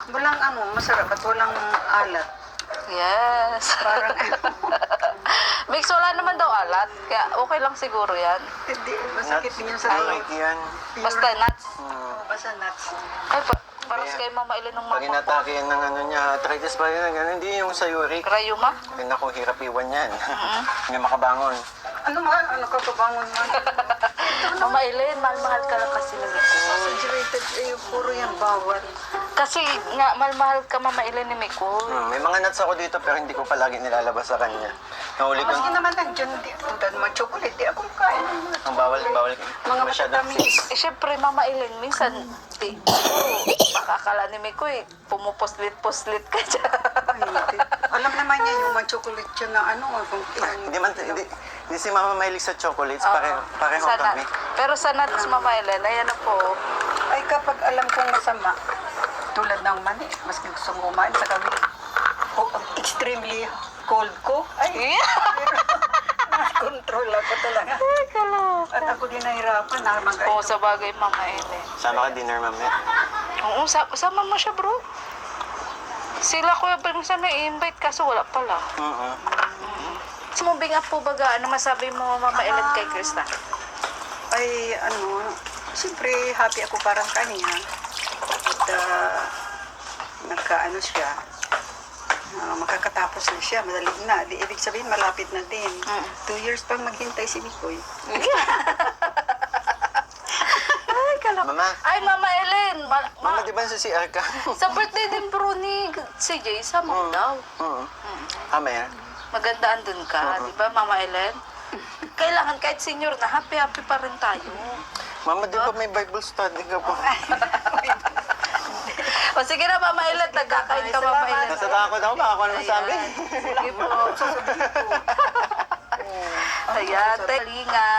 Walang masarap at walang alat. Yes. Parang, Mix, wala naman daw alat. Kaya okay lang siguro yan. hindi, masakit din yung sa Ay, loob. yan. Basta nuts. Oo, basta nuts. Ay, parang kay Mama Ellen ng Pag mama ko. inatake yan ng niya, arthritis pa rin, hindi yung sa uric. Rayuma? Ay, naku, hirap iwan yan. Hindi makabangon. Ano ka pabangon man? Mama Ellen, mahal-mahal ka lang kasi ng Miko. Saturated, puro yan bawal. Kasi nga, mahal-mahal ka Mama Ellen ni Miko. May mga nuts ako dito pero hindi ko palagi nilalabas sa kanya. Nahuli ko, Maski naman nandiyan, tulad mga chocolate, di ako kain. ang bawal. Mga Masyado. matatamis. Siyempre, Mama Ellen, minsan, makakala ni Miko pumupuslit-puslit ka dyan. Ay, hindi. Alam naman niya yung mga chocolate yun na kung Hindi si Mama mahilig sa chocolates, pareho Sa kami. pero sa nuts, Mama Ellen, ayan na po. Ay, kapag alam kong masama, tulad ng mani, maski gusto mo kumain sa kami, extremely cold ko, ay, na-control ako talaga. At ako din nahirapan na Oo, sa bagay, Mama Ellen. Sama ka dinner, mamaya. Oo, sama mo siya, bro. Sila Kuya Beng sa na-invite, kaso wala pala. Sumubing up po baga, ano masabi mo, Mama Ellen, kay Krista? Ay, siyempre happy ako parang kanya. At nagkaano siya, makakatapos na siya, madali na. Di ibig sabihin, malapit na din. 2 years pang maghintay si Mikoy. Ay, Mama, Ay, Mama Ellen, Mama, di ba sa CR ka? sa birthday din bro ni si Jay, sama mo daw. Mamaya. Magandaan dun ka, di ba, Mama Ellen? Kailangan kahit senior na, happy-happy pa rin tayo. Mama, di ba may Bible study ka po? O sige na, Mama Ellen, nagkakain ka, Mama Ellen. Natatakot ako, baka ako naman sabi. Sige po. Ayan, telinga.